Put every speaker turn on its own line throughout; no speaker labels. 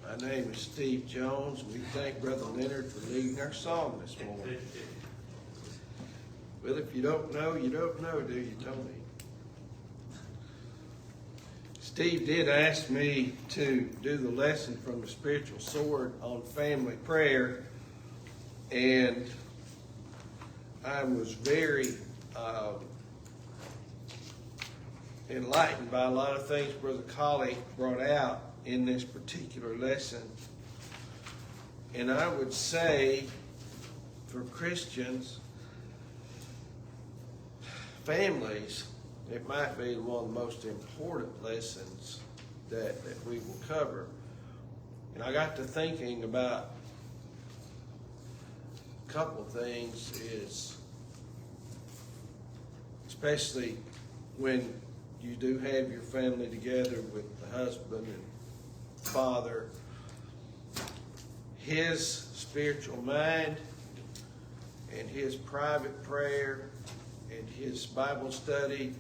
My name is Steve Jones. We thank Brother Leonard for leading our song this morning. Well, if you don't know, you don't know, do you, Tony? Steve did ask me to do the lesson from the Spiritual Sword on family prayer, and I was very enlightened by a lot of things Brother Colley brought out in this particular lesson. And I would say for Christians, families, it might be one of the most important lessons that we will cover. And I got to thinking about a couple of things, is especially when you do have your family together with the husband and father, his spiritual mind and his private prayer and his Bible study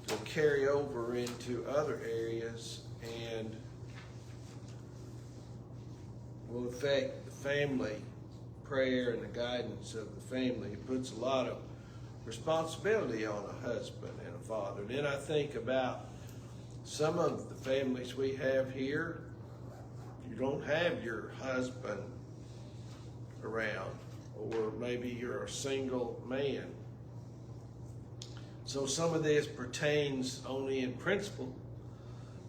will carry over into other areas and will affect the family prayer and the guidance of the family. It puts a lot of responsibility on a husband and a father. And then I think about some of the families we have here. You don't have your husband around, or maybe you're a single man. So some of this pertains only in principle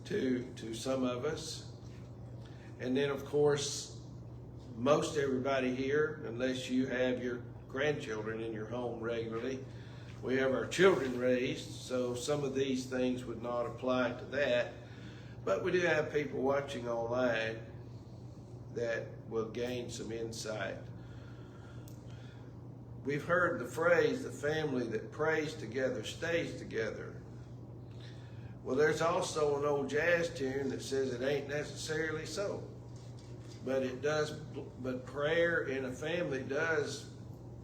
to some of us. And then, of course, most everybody here, unless you have your grandchildren in your home regularly, we have our children raised, so some of these things would not apply to that. But we do have people watching online that will gain some insight. We've heard the phrase, the family that prays together stays together. Well, there's also an old jazz tune that says it ain't necessarily so. But it does, but prayer in a family does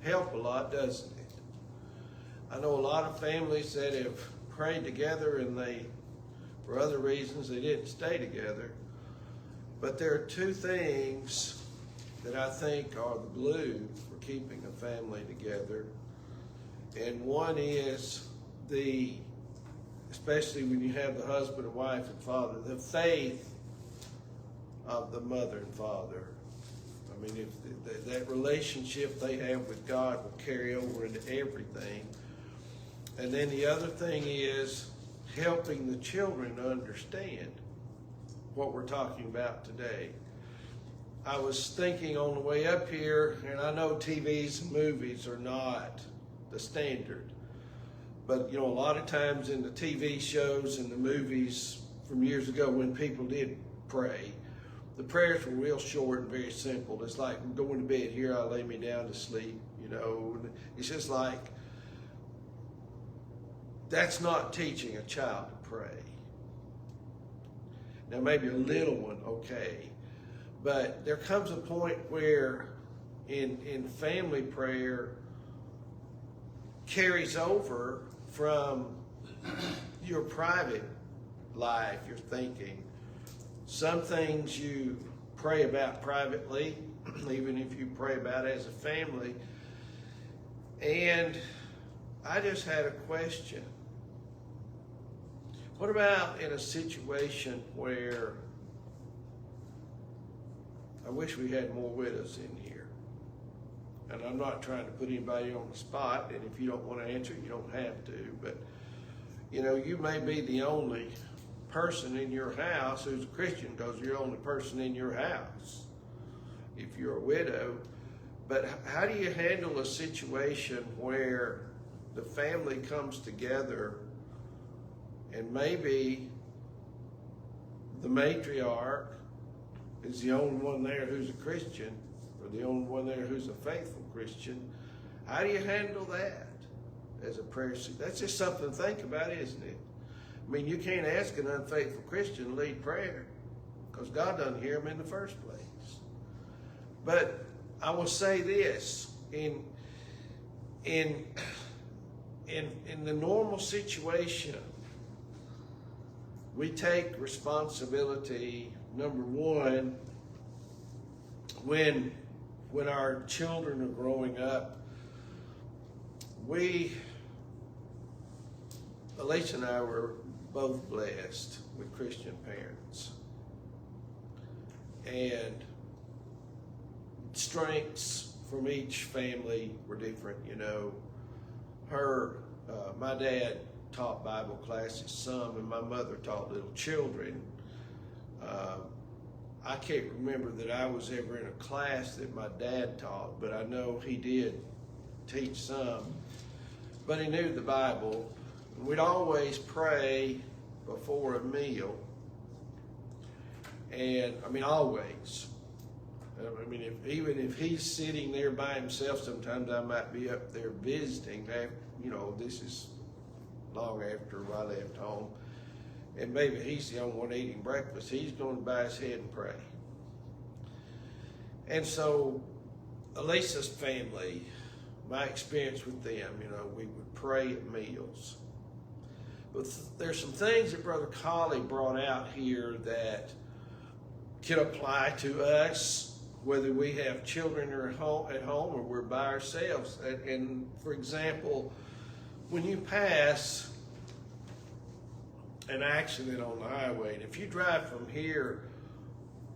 help a lot, doesn't it? I know a lot of families that have prayed together and they, for other reasons, they didn't stay together. But there are two things that I think are the glue for keeping a family together. And one is especially when you have the husband and wife and father, the faith of the mother and father. I mean, if that relationship they have with God will carry over into everything. And then the other thing is helping the children understand what we're talking about today. I was thinking on the way up here, and I know TVs and movies are not the standard, but you know, a lot of times in the TV shows and the movies from years ago when people did pray, the prayers were real short and very simple. It's like, I'm going to bed, here I lay me down to sleep, you know. It's just like, that's not teaching a child to pray. Now maybe a little one, okay. But there comes a point where in family prayer carries over from your private life, your thinking. Some things you pray about privately, even if you pray about as a family. And I just had a question. What about in a situation where, I wish we had more widows in here. And I'm not trying to put anybody on the spot, and if you don't want to answer, you don't have to. But, you know, you may be the only person in your house who's a Christian because you're the only person in your house if you're a widow. But how do you handle a situation where the family comes together and maybe the matriarch is the only one there who's a Christian, or the only one there who's a faithful Christian? How do you handle that as a prayer? That's just something to think about, isn't it? I mean, you can't ask an unfaithful Christian to lead prayer because God doesn't hear them in the first place. But I will say this, in the normal situation, we take responsibility, number one, when our children are growing up, Alicia and I were both blessed with Christian parents. And strengths from each family were different, you know. My dad taught Bible classes some, and my mother taught little children. I can't remember that I was ever in a class that my dad taught, but I know he did teach some. But he knew the Bible. We'd always pray before a meal. And, I mean, always. I mean, even if he's sitting there by himself, sometimes I might be up there visiting. You know, this is long after I left home. And maybe he's the only one eating breakfast. He's going to bow his head and pray. And so, Elisa's family, my experience with them, you know, we would pray at meals. But there's some things that Brother Colley brought out here that can apply to us, whether we have children or at home or we're by ourselves. And for example, when you pass an accident on the highway, and if you drive from here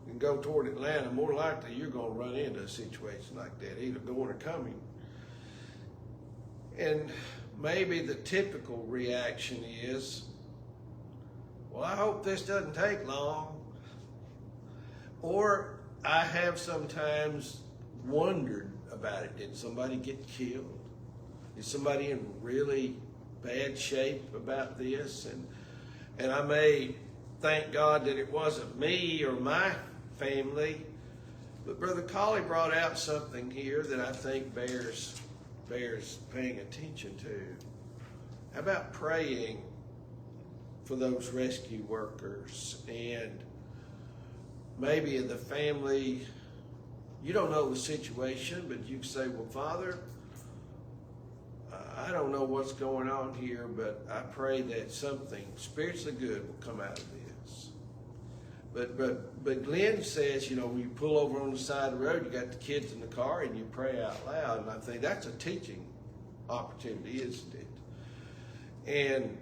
and go toward Atlanta, more likely you're going to run into a situation like that, either going or coming. And maybe the typical reaction is, well, I hope this doesn't take long. Or I have sometimes wondered about it. Did somebody get killed? Is somebody in really bad shape about this? And I may thank God that it wasn't me or my family. But Brother Colley brought out something here that I think bears paying attention to. How about praying for those rescue workers? And maybe in the family, you don't know the situation, but you can say, well, Father, I don't know what's going on here, but I pray that something spiritually good will come out of this. But Glenn says, you know, when you pull over on the side of the road, you got the kids in the car and you pray out loud. And I think that's a teaching opportunity, isn't it? And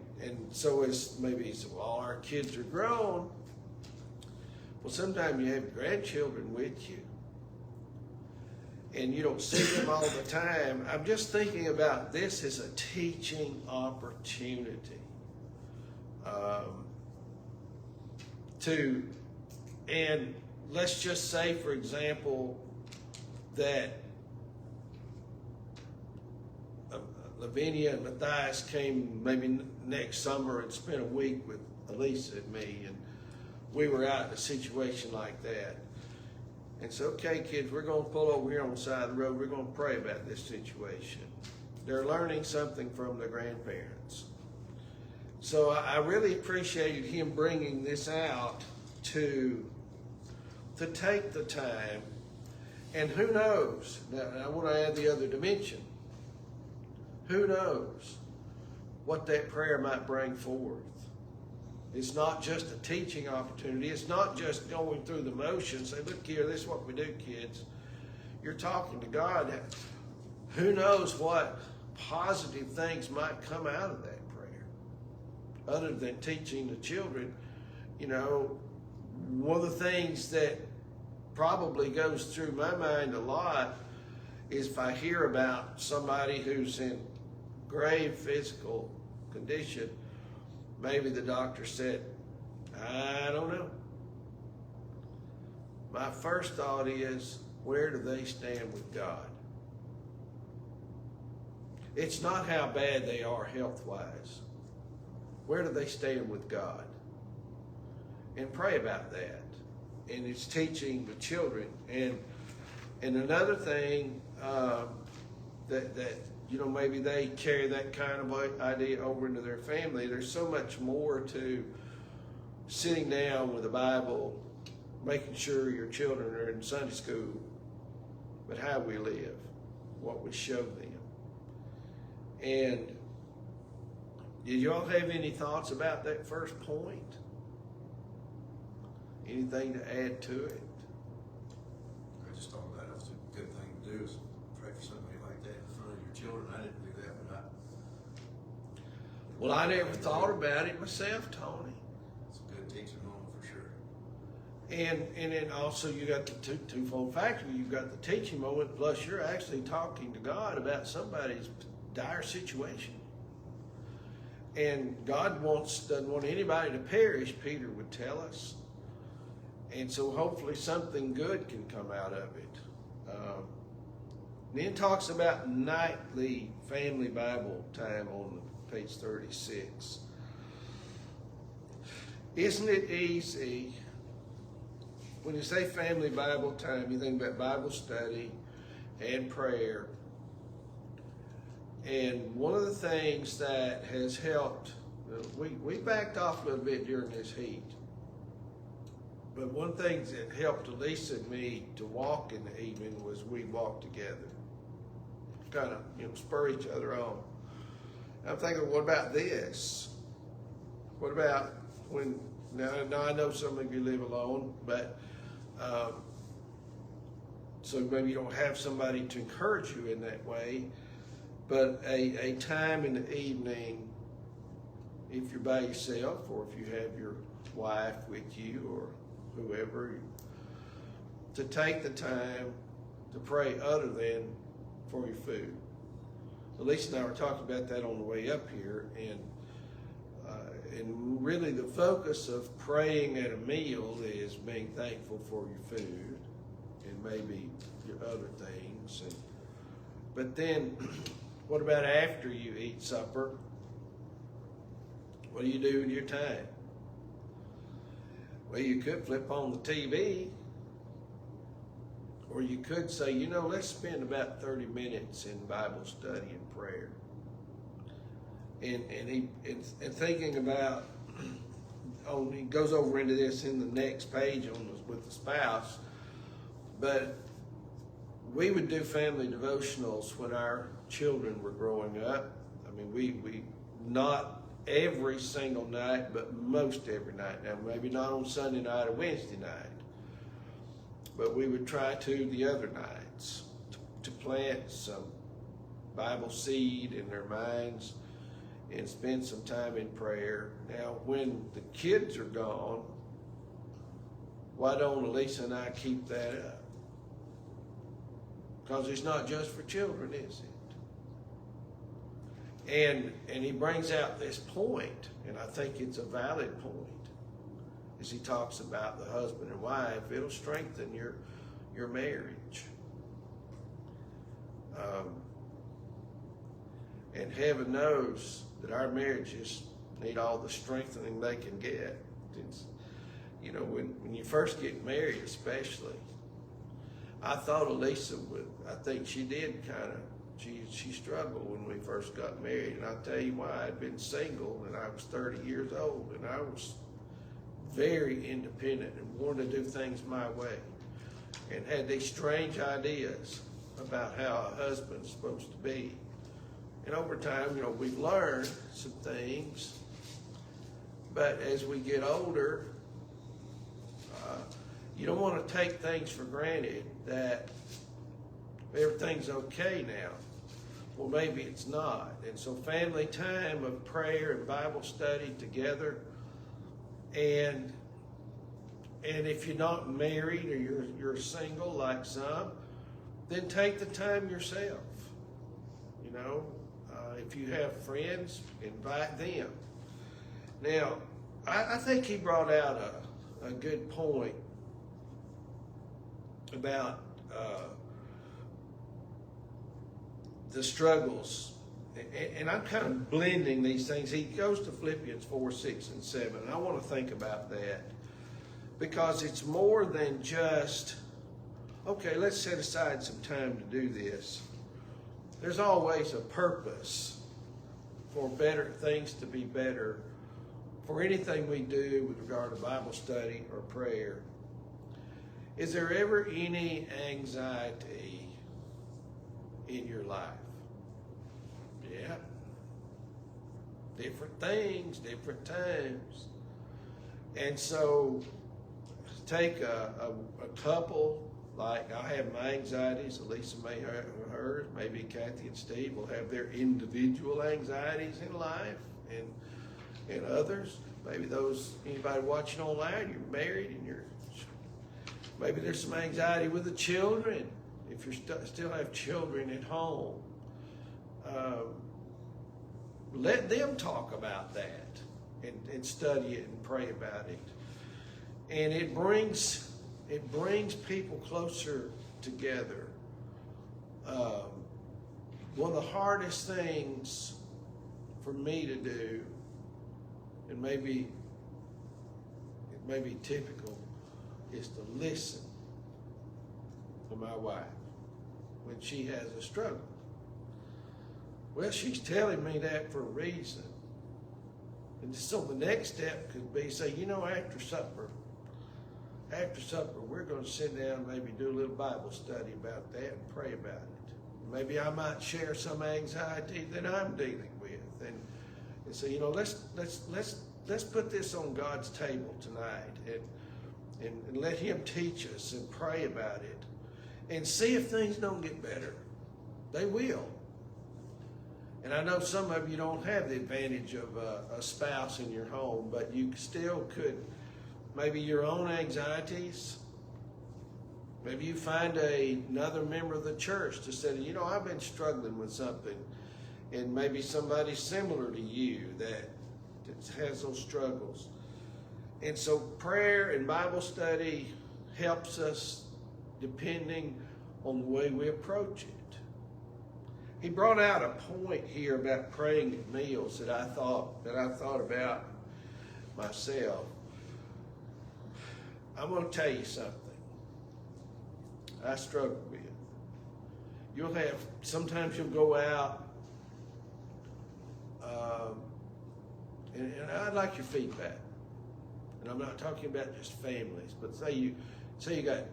so it's maybe, well, our kids are grown. Well, sometimes you have grandchildren with you, and you don't see them all the time. I'm just thinking about this as a teaching opportunity. And let's just say, for example, that Lavinia and Matthias came maybe next summer and spent a week with Elisa and me, and we were out in a situation like that. And so, okay, kids, we're going to pull over here on the side of the road. We're going to pray about this situation. They're learning something from their grandparents. So I really appreciated him bringing this out to take the time. And who knows? Now, I want to add the other dimension. Who knows what that prayer might bring forth? It's not just a teaching opportunity. It's not just going through the motions. Say, look here, this is what we do, kids. You're talking to God. Who knows what positive things might come out of that prayer? Other than teaching the children, you know, one of the things that probably goes through my mind a lot is if I hear about somebody who's in grave physical condition, maybe the doctor said, I don't know. My first thought is, where do they stand with God? It's not how bad they are health-wise. Where do they stand with God? And pray about that. And it's teaching the children. And another thing that you know, maybe they carry that kind of idea over into their family. There's so much more to sitting down with the Bible, making sure your children are in Sunday school, but how we live, what we show them. And did y'all have any thoughts about that first point? Anything to add to it?
I just thought that was a good thing to do, is pray for somebody like that in front of your children. I didn't do that, but
Well, I never thought about it myself, Tony.
it's a good teaching moment for sure.
And then also you got the twofold factor. You've got the teaching moment, plus you're actually talking to God about somebody's dire situation. And God doesn't want anybody to perish, Peter would tell us. And so hopefully something good can come out of it. Then talks about nightly family Bible time on page 36. Isn't it easy, when you say family Bible time, you think about Bible study and prayer. And one of the things that has helped, we backed off a little bit during this heat. But one thing that helped Elisa and me to walk in the evening was we walked together. Kind of, spur each other on. I'm thinking, what about this? What about when, now I know some of you live alone, but, so maybe you don't have somebody to encourage you in that way, but a time in the evening, if you're by yourself or if you have your wife with you or whoever, to take the time to pray other than for your food. Elise and I were talking about that on the way up here, and really the focus of praying at a meal is being thankful for your food and maybe your other things. But then, what about after you eat supper? What do you do with your time? Well, you could flip on the TV, or you could say, let's spend about 30 minutes in Bible study and prayer. And thinking about, he goes over into this in the next page with the spouse, but we would do family devotionals when our children were growing up. I mean, we not every single night, but most every night. Now, maybe not on Sunday night or Wednesday night, but we would try to the other nights to plant some Bible seed in their minds and spend some time in prayer. Now, when the kids are gone, why don't Elisa and I keep that up? Because it's not just for children, is it? And he brings out this point, and I think it's a valid point, as he talks about the husband and wife. It'll strengthen your marriage. And heaven knows that our marriages need all the strengthening they can get. It's, when you first get married especially, I thought Elisa would, I think she did she struggled when we first got married. And I'll tell you why. I'd been single and I was 30 years old, and I was very independent and wanted to do things my way, and had these strange ideas about how a husband's supposed to be. And over time, we've learned some things, but as we get older, you don't want to take things for granted that everything's okay now. Well, maybe it's not. And so family time of prayer and Bible study together, and if you're not married or you're single like some, then take the time yourself. If you have friends, invite them. Now, I think he brought out a good point about the struggles. And I'm kind of blending these things. He goes to Philippians 4, 6, and 7. And I want to think about that, because it's more than just, okay, let's set aside some time to do this. There's always a purpose for better things to be better, for anything we do with regard to Bible study or prayer. Is there ever any anxiety in your life? Yeah. Different things, different times. And so take a couple Like I have my anxieties, Elisa may have hers, maybe Kathy and Steve will have their individual anxieties in life, and others, maybe anybody watching online, you're married and maybe there's some anxiety with the children, if you still have children at home. Let them talk about that and study it and pray about it. And it brings people closer together. One of the hardest things for me to do, and maybe it may be typical, is to listen to my wife when she has a struggle. Well, she's telling me that for a reason. And so the next step could be say, after supper, we're going to sit down and maybe do a little Bible study about that and pray about it. Maybe I might share some anxiety that I'm dealing with, and say, let's put this on God's table tonight, and let Him teach us and pray about it, and see if things don't get better. They will. And I know some of you don't have the advantage of a spouse in your home, but you still could. Maybe your own anxieties. Maybe you find another member of the church to say, I've been struggling with something. And maybe somebody similar to you that has those struggles. And so prayer and Bible study helps us depending on the way we approach it. He brought out a point here about praying at meals that I thought about myself. I'm going to tell you something I struggle with. Sometimes you'll go out, and I'd like your feedback. And I'm not talking about just families, but say you got a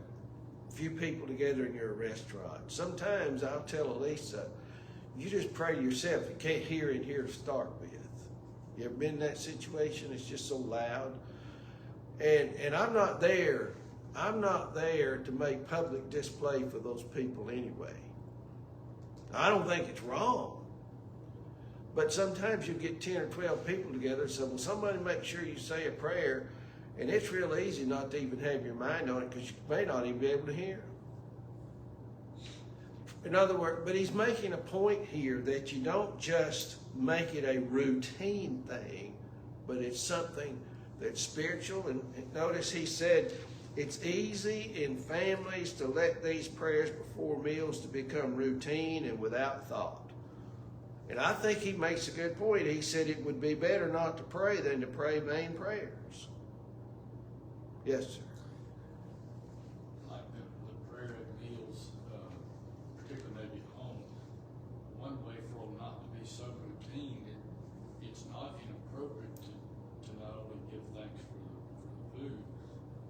few people together and you're a restaurant. Sometimes I'll tell Elisa, you just pray to yourself. You can't hear in here to start with. You ever been in that situation? It's just so loud. And I'm not there to make public display for those people anyway. I don't think it's wrong. But sometimes you get 10 or 12 people together, so will somebody make sure you say a prayer, and it's real easy not to even have your mind on it because you may not even be able to hear. In other words, but he's making a point here that you don't just make it a routine thing, but it's something that's spiritual. And notice he said it's easy in families to let these prayers before meals to become routine and without thought. And I think he makes a good point. He said it would be better not to pray than to pray vain prayers. Yes, sir.
Like the prayer at meals, particularly maybe at home, one way for them not to be so routine, it's not inappropriate to not only give thanks for the food,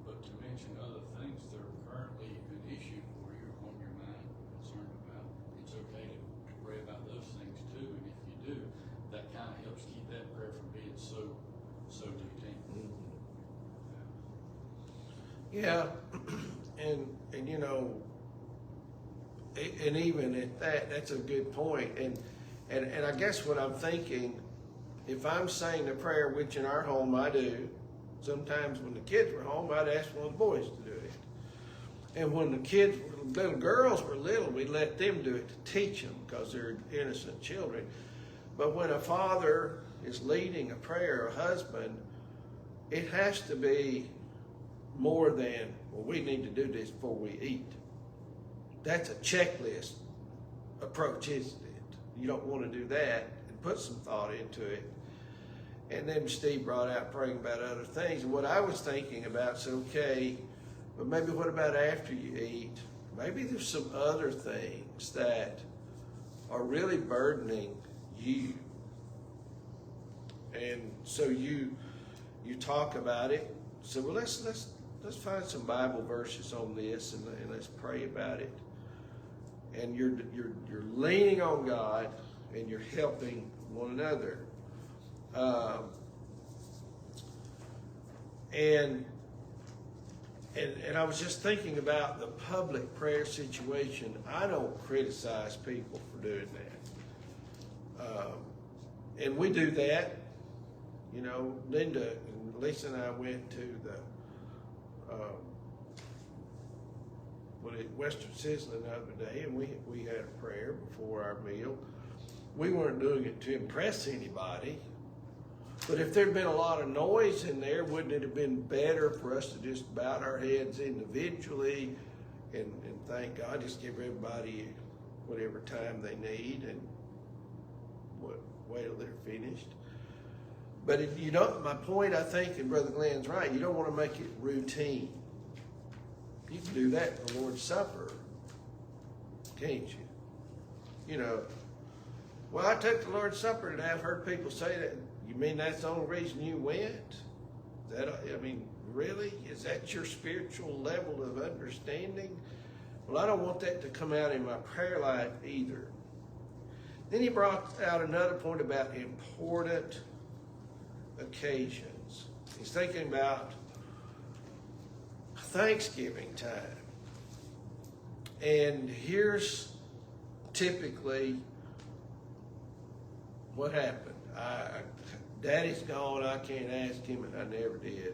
but to mention other things that are currently an issue for you on your mind, concerned about. It's okay to pray about those things too, and if you do, that kind of helps keep that prayer from being so routine.
Yeah, and and even at that's a good point. And I guess what I'm thinking, if I'm saying the prayer, which in our home I do, sometimes when the kids were home, I'd ask one of the boys to do it. And when the little girls were little, we'd let them do it to teach them because they're innocent children. But when a father is leading a prayer, a husband, it has to be more than, well, we need to do this before we eat. That's a checklist approach, isn't it? You don't want to do that and put some thought into it. And then Steve brought out praying about other things. And what I was thinking about is, okay, but maybe what about after you eat? Maybe there's some other things that are really burdening you. And so you talk about it. So well, let's find some Bible verses on this and let's pray about it. And you're leaning on God and you're helping one another. And And I was just thinking about the public prayer situation. I don't criticize people for doing that. And we do that. You know, Linda and Lisa and I went to the Western Sizzling the other day, and we had a prayer before our meal. We weren't doing it to impress anybody, but if there'd been a lot of noise in there, wouldn't it have been better for us to just bow our heads individually and thank God, just give everybody whatever time they need and wait till they're finished? But you don't, my point, I think, and Brother Glenn's right, you don't want to make it routine. You can do that for the Lord's Supper, can't you? You know, well, I took the Lord's Supper and I've heard people say that. You mean that's the only reason you went? Really? Is that your spiritual level of understanding? Well, I don't want that to come out in my prayer life either. Then he brought out another point about important occasions. He's thinking about Thanksgiving time. And here's typically what happened. Daddy's gone, I can't ask him, and I never did.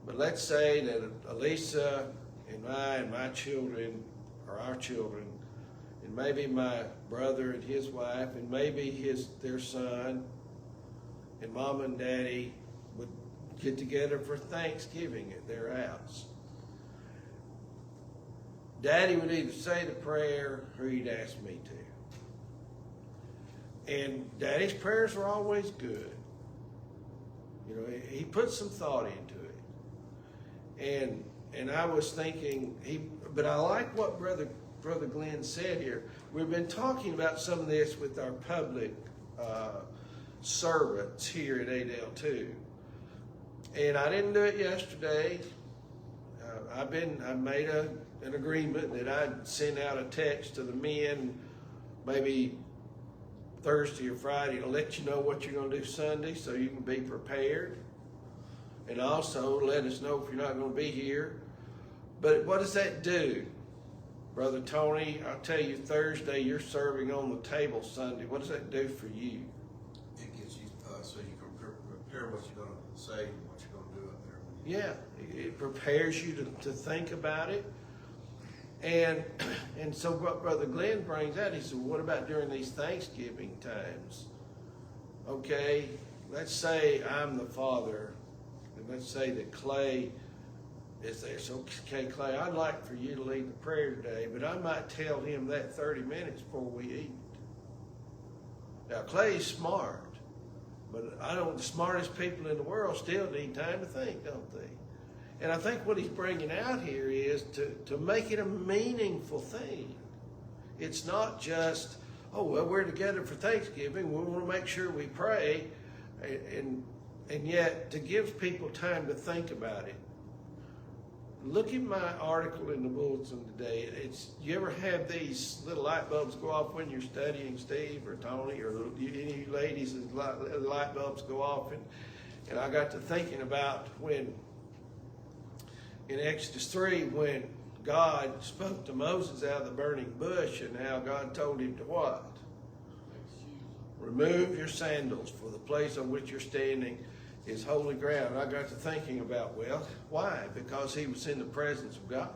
But let's say that Elisa and my children, or our children, and maybe my brother and his wife, and maybe their son, and Mom and Daddy would get together for Thanksgiving at their house. Daddy would either say the prayer or he'd ask me to. And Daddy's prayers were always good. You know, he put some thought into it. And I was thinking, but I like what Brother Glenn said here. We've been talking about some of this with our public servants here at Adel too. And I didn't do it yesterday. I made an agreement that I'd send out a text to the men maybe Thursday or Friday to let you know what you're going to do Sunday so you can be prepared. And also let us know if you're not going to be here. But what does that do? Brother Tony, I'll tell you, Thursday you're serving on the table Sunday. What does that do for you?
It gets you, so you can prepare what you're going to say and what you're going to do up there.
Yeah, it prepares you to think about it. And so what Brother Glenn brings out, he said, well, what about during these Thanksgiving times? Okay, let's say I'm the father, and let's say that Clay is there. So, okay, Clay, I'd like for you to lead the prayer today, but I might tell him that 30 minutes before we eat. Now, Clay's smart, but the smartest people in the world still need time to think, don't they? And I think what he's bringing out here is to make it a meaningful thing. It's not just, oh, well, we're together for Thanksgiving. We want to make sure we pray. And yet to give people time to think about it. Look at my article in the bulletin today. You ever have these little light bulbs go off when you're studying, Steve or Tony, or any of you ladies, light bulbs go off? And I got to thinking about when in Exodus 3, when God spoke to Moses out of the burning bush and how God told him to what? Remove your sandals, for the place on which you're standing is holy ground. I got to thinking about, well, why? Because he was in the presence of God.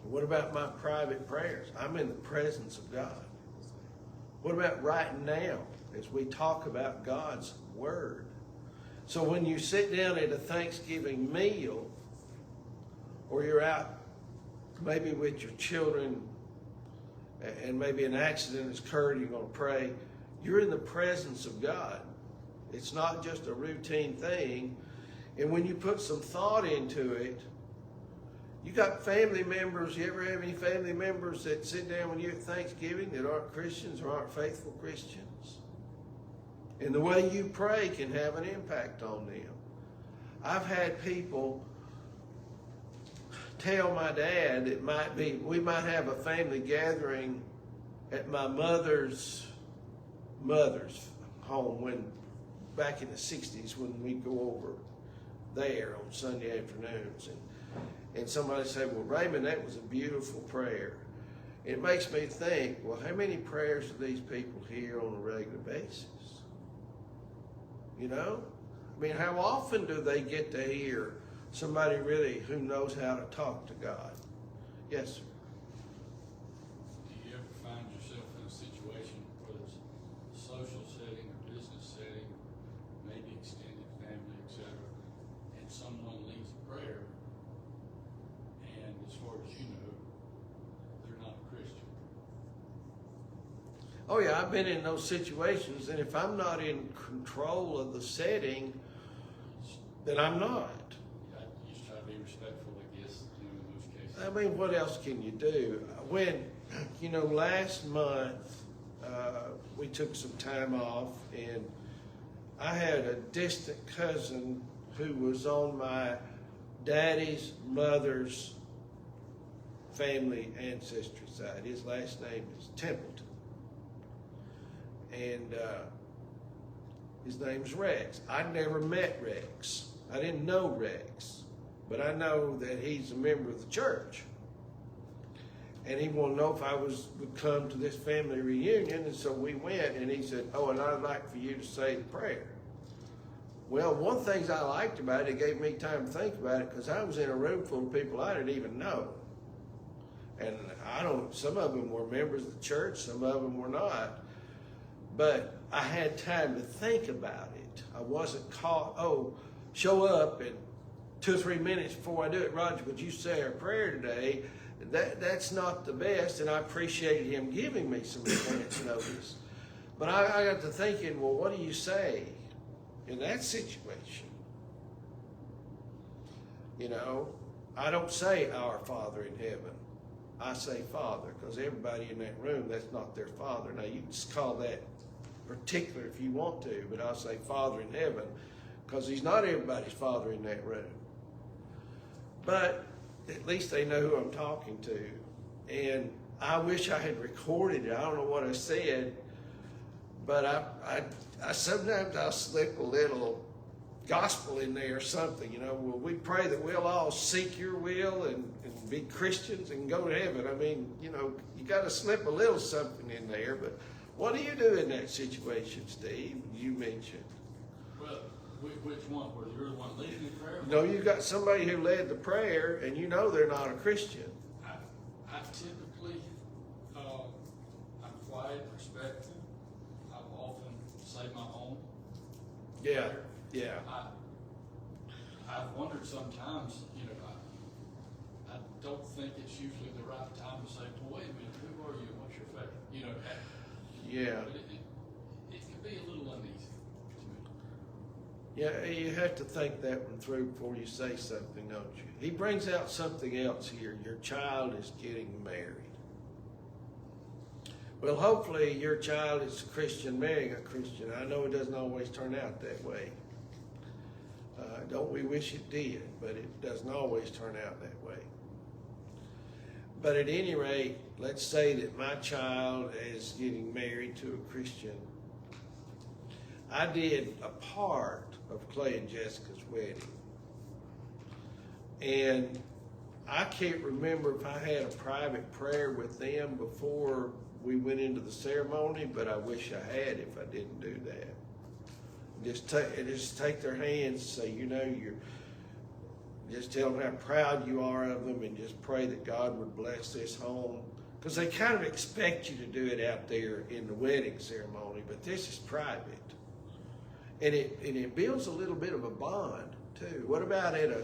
What about my private prayers? I'm in the presence of God. What about right now as we talk about God's Word? So when you sit down at a Thanksgiving meal, or you're out maybe with your children and maybe an accident has occurred, you're going to pray, you're in the presence of God. It's not just a routine thing. And when you put some thought into it, you got family members. You ever have any family members that sit down with you at Thanksgiving that aren't Christians or aren't faithful Christians? And the way you pray can have an impact on them. I've had people tell my dad we might have a family gathering at my mother's home back in the 60s when we go over there on Sunday afternoons. And somebody said, well, Raymond, that was a beautiful prayer. It makes me think, well, how many prayers do these people hear on a regular basis? You know? I mean, how often do they get to hear somebody really who knows how to talk to God? Yes, sir.
Do you ever find yourself in a situation, whether it's a social setting or business setting, maybe extended family, etc., and someone leads a prayer, and as far as you know, they're not a Christian?
Oh yeah, I've been in those situations, and if I'm not in control of the setting, then I'm not.
You just try to be respectful, I guess, in those cases.
I mean, what else can you do? When, last month, we took some time off, and I had a distant cousin who was on my daddy's mother's family ancestry side. His last name is Templeton. And his name's Rex. I never met Rex. I didn't know Rex, but I know that he's a member of the church. And he wanted to know if I would come to this family reunion, and so we went, and he said, oh, and I'd like for you to say the prayer. Well, one thing I liked about it, it gave me time to think about it, because I was in a room full of people I didn't even know. And some of them were members of the church, some of them were not. But I had time to think about it. I wasn't caught, show up and 2 or 3 minutes before I do it, Roger, would you say our prayer today? That's not the best, and I appreciated him giving me some advance notice. But I got to thinking, well, what do you say in that situation? I don't say our Father in heaven. I say Father, because everybody in that room, that's not their father. Now, you can just call that particular if you want to, but I'll say Father in heaven, because he's not everybody's father in that room. But at least they know who I'm talking to. And I wish I had recorded it. I don't know what I said, but I sometimes I'll slip a little gospel in there or something, well, we pray that we'll all seek your will and be Christians and go to heaven. I mean, you got to slip a little something in there, but what do you do in that situation, Steve? You mentioned.
Well, which one? Were you the one leading the prayer?
You got somebody who led the prayer, and they're not a Christian.
I typically, I'm quiet, respectful. I'll often say my own prayer.
Yeah.
I've wondered sometimes, I don't think it's usually the right time to say, well, wait a minute, who are you and what's your faith?
Yeah.
But it can be a little uneasy to me.
Yeah, you have to think that one through before you say something, don't you? He brings out something else here. Your child is getting married. Well, hopefully your child is a Christian marrying a Christian. I know it doesn't always turn out that way. Don't we wish it did, but it doesn't always turn out that way. But at any rate, let's say that my child is getting married to a Christian. I did a part of Clay and Jessica's wedding. And I can't remember if I had a private prayer with them before we went into the ceremony, but I wish I had if I didn't do that. Just take their hands, say, you're just tell them how proud you are of them, and just pray that God would bless this home. Because they kind of expect you to do it out there in the wedding ceremony, but this is private. And it builds a little bit of a bond, too. What about at a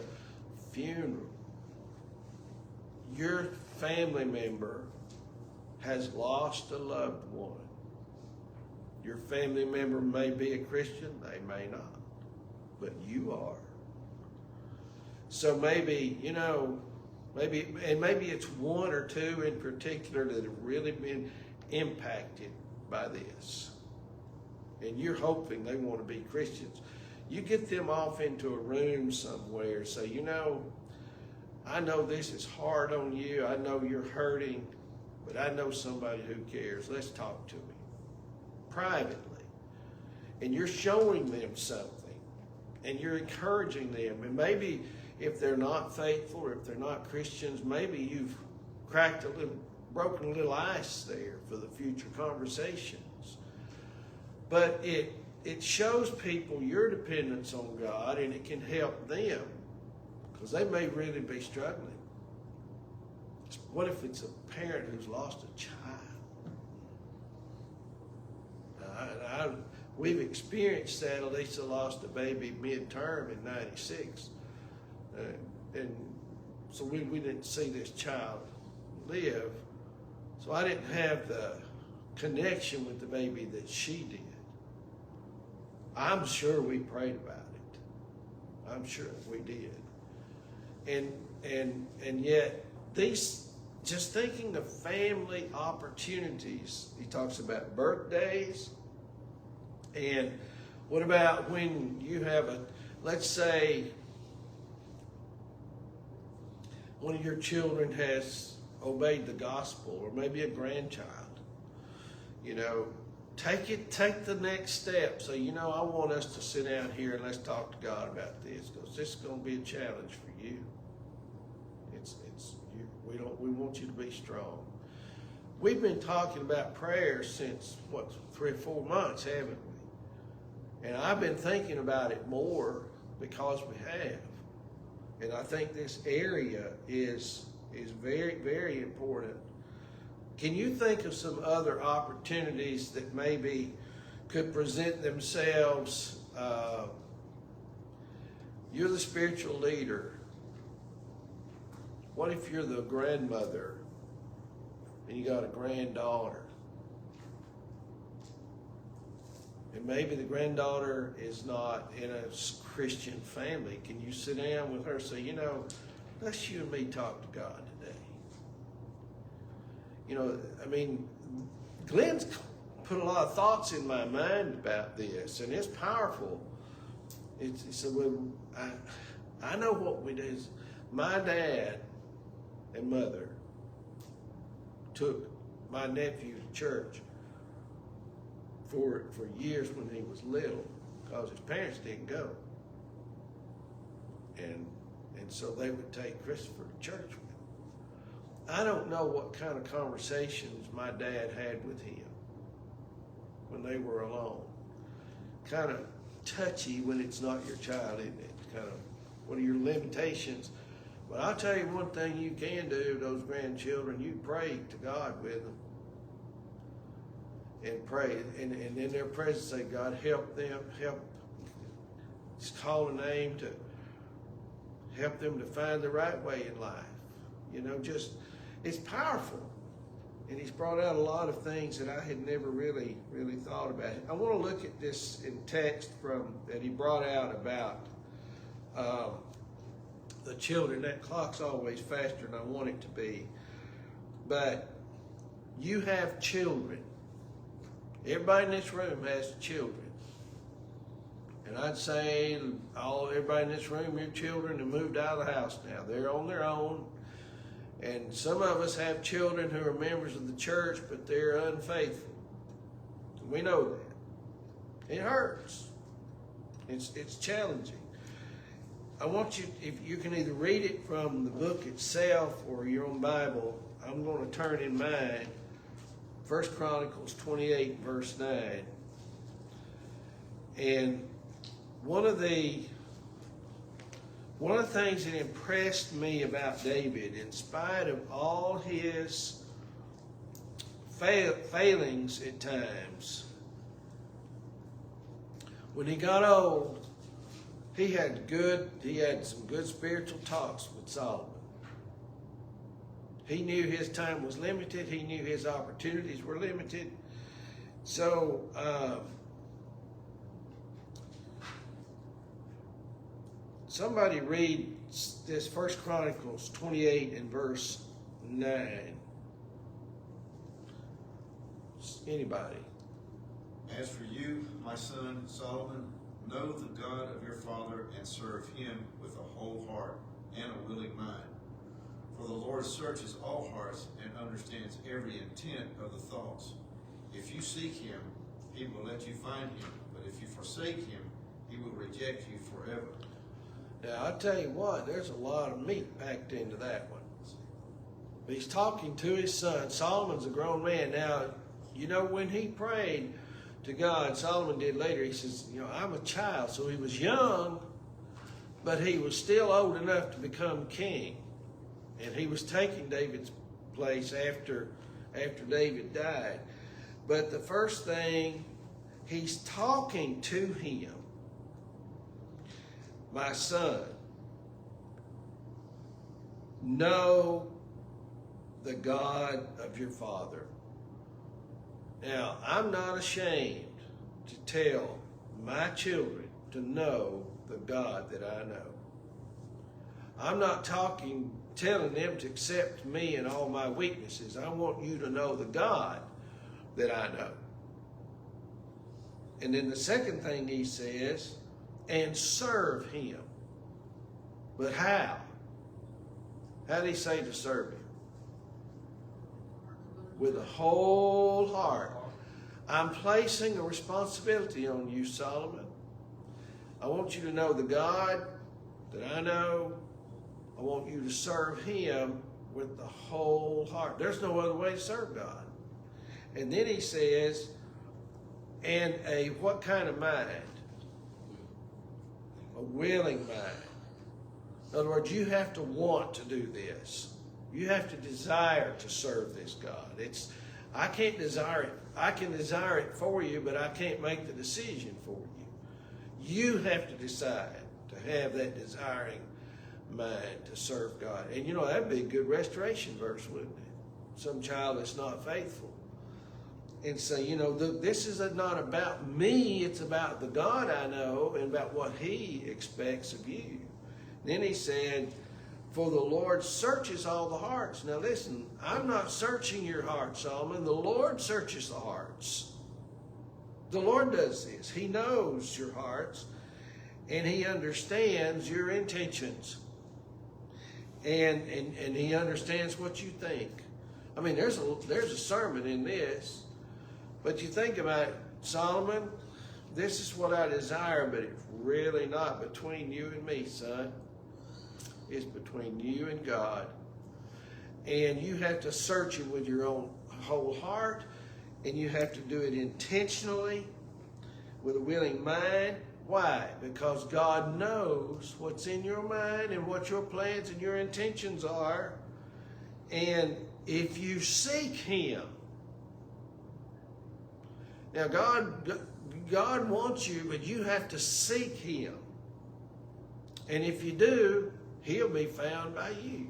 funeral? Your family member has lost a loved one. Your family member may be a Christian, they may not, but you are. So maybe, maybe it's one or two in particular that have really been impacted by this. And you're hoping they want to be Christians. You get them off into a room somewhere, say, I know this is hard on you, I know you're hurting, but I know somebody who cares. Let's talk to me privately. And you're showing them something. and you're encouraging them. And maybe if they're not faithful or if they're not Christians, maybe you've broken a little ice there for the future conversations. But it shows people your dependence on God, and it can help them because they may really be struggling. What if it's a parent who's lost a child? We've experienced that. Elisa lost a baby midterm in '96. And so we didn't see this child live. So I didn't have the connection with the baby that she did. I'm sure we prayed about it. I'm sure we did. And yet these, just thinking of family opportunities, he talks about birthdays. And what about when you have let's say one of your children has obeyed the gospel, or maybe a grandchild, take the next step. So, I want us to sit down here and let's talk to God about this, because this is going to be a challenge for you. We want you to be strong. We've been talking about prayer since 3 or 4 months, haven't we? And I've been thinking about it more because we have. And I think this area is very, very important. Can you think of some other opportunities that maybe could present themselves? You're the spiritual leader. What if you're the grandmother and you got a granddaughter? And maybe the granddaughter is not in a Christian family. Can you sit down with her and say, let's you and me talk to God today? Glenn's put a lot of thoughts in my mind about this, and it's powerful. I know what we do. My dad and mother took my nephew to church for years when he was little, because his parents didn't go. And so they would take Christopher to church with him. I don't know what kind of conversations my dad had with him when they were alone. Kind of touchy when it's not your child, isn't it? Kind of, what are your limitations? But I'll tell you one thing you can do, those grandchildren, you pray to God with them. And pray, and in their presence say, God, help them, just call a name to help them to find the right way in life. It's powerful. And he's brought out a lot of things that I had never really thought about. I want to look at this in text that he brought out about the children. That clock's always faster than I want it to be. But you have children. Everybody in this room has children. And I'd say everybody in this room, your children have moved out of the house now. They're on their own. And some of us have children who are members of the church, but they're unfaithful. We know that. It hurts. It's challenging. I want you, if you can either read it from the book itself or your own Bible, I'm going to turn in mine. 1 Chronicles 28, verse 9. And one of the things that impressed me about David, in spite of all his failings at times, when he got old, he had some good spiritual talks with Solomon. He knew his time was limited. He knew his opportunities were limited. So, somebody read this 1 Chronicles 28 and verse 9. Anybody?
As for you, my son Solomon, know the God of your father and serve him with a whole heart and a willing mind. For the Lord searches all hearts and understands every intent of the thoughts. If you seek him, he will let you find him. But if you forsake him, he will reject you forever.
Now, I tell you what, there's a lot of meat packed into that one. He's talking to his son. Solomon's a grown man. Now, you know, when he prayed to God, Solomon did later, he says, you know, I'm a child. So he was young, but he was still old enough to become king. And he was taking David's place after David died. But the first thing, he's talking to him. My son, know the God of your father. Now, I'm not ashamed to tell my children to know the God that I know. I'm not telling them to accept me and all my weaknesses. I want you to know the God that I know. And then the second thing he says, and serve him. But how? How did he say to serve him? With a whole heart. I'm placing a responsibility on you, Solomon. I want you to know the God that I know. I want you to serve him with the whole heart. There's no other way to serve God. And then he says, and a what kind of mind? A willing mind. In other words, you have to want to do this. You have to desire to serve this God. I can't desire it. I can desire it for you, but I can't make the decision for you. You have to decide to have that desiring mind to serve God. And you know, that'd be a good restoration verse, wouldn't it? Some child that's not faithful. And say, you know, this is not about me, it's about the God I know and about what he expects of you. Then he said, for the Lord searches all the hearts. Now listen, I'm not searching your heart, Solomon. The Lord searches the hearts. The Lord does this. He knows your hearts and he understands your intentions. And he understands what you think. I mean, there's a sermon in this. But you think about it, Solomon, this is what I desire, but it's really not between you and me, son. It's between you and God. And you have to search it with your own whole heart, and you have to do it intentionally, with a willing mind. Why? Because God knows what's in your mind and what your plans and your intentions are. And if you seek him, now, God wants you, but you have to seek him. And if you do, he'll be found by you.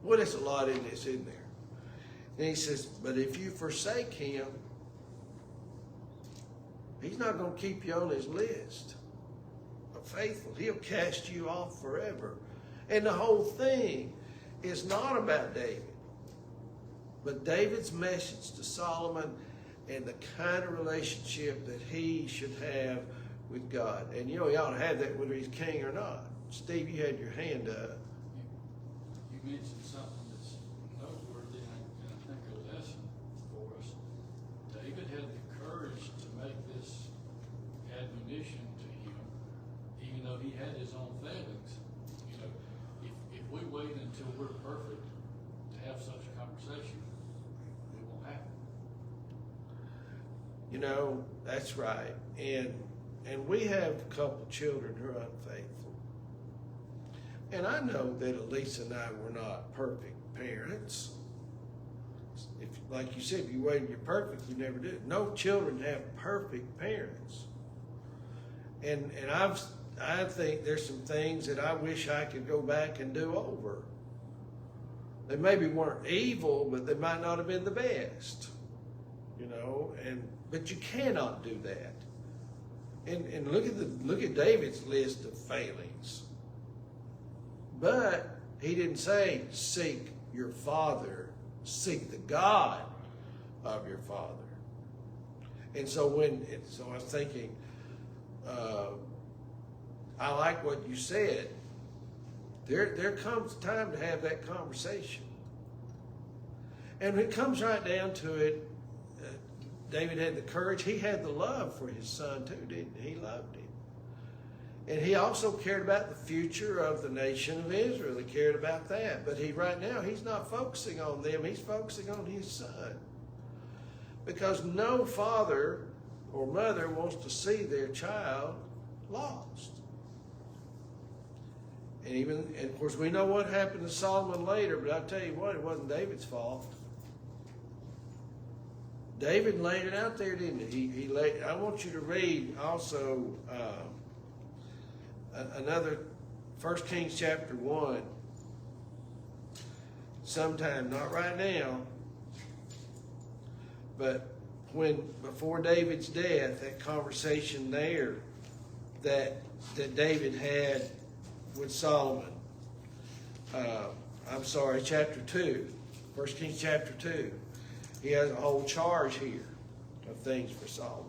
Well, there's a lot in this, isn't there? And he says, but if you forsake him, he's not going to keep you on his list of faithful. He'll cast you off forever. And the whole thing is not about David, but David's message to Solomon and the kind of relationship that he should have with God. And you know, he ought to have that whether he's king or not. Steve, you had your hand up.
You mentioned something that's noteworthy and I think a lesson for us. David had the courage to make this admonition to him, even though he had his own failings. You know, if we wait until we're perfect to have such a conversation, it won't happen.
You know, that's right. And we have a couple children who are unfaithful. And I know that Elisa and I were not perfect parents. If, like you said, if you waited you're perfect, you never did. No children have perfect parents. And I think there's some things that I wish I could go back and do over. They maybe weren't evil, but they might not have been the best. You know, but you cannot do that. And look at David's list of failings. But he didn't say seek your father, seek the God of your father. And so I was thinking, I like what you said. There comes time to have that conversation. And when it comes right down to it, David had the courage. He had the love for his son too, didn't he? He loved him. And he also cared about the future of the nation of Israel. He cared about that. But right now, he's not focusing on them. He's focusing on his son. Because no father or mother wants to see their child lost. And of course, we know what happened to Solomon later, but I'll tell you what, it wasn't David's fault. David laid it out there, didn't he? I want you to read also another 1 Kings chapter 1 sometime, not right now, but before David's death, that conversation there that David had with Solomon. I'm sorry, chapter 2, 1 Kings chapter 2. He has a whole charge here of things for Solomon.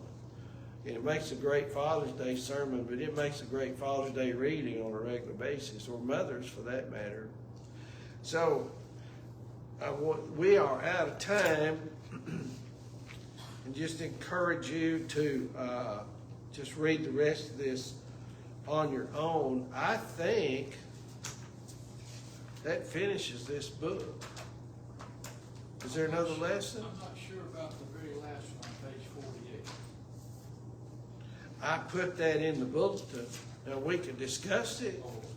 And it makes a great Father's Day sermon, but it makes a great Father's Day reading on a regular basis, or mothers for that matter. So, we are out of time, and just encourage you to just read the rest of this on your own. I think that finishes this book. Is there another lesson?
I'm not sure about the very last one, page 48.
I put that in the bulletin. Now, we can discuss it,
Oh, okay.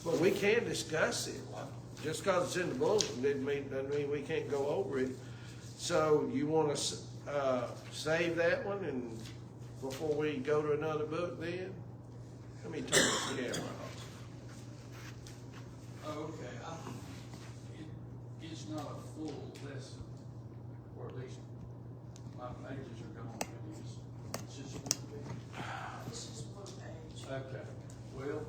but we can discuss it. Just because it's in the bulletin doesn't mean we can't go over it. So you want to save that one and before we go to another book then? Let me turn this camera off.
Oh, okay. It's not a full lesson, or at least my pages are gone. Maybe it's just one page.
This is one page.
Okay. Well,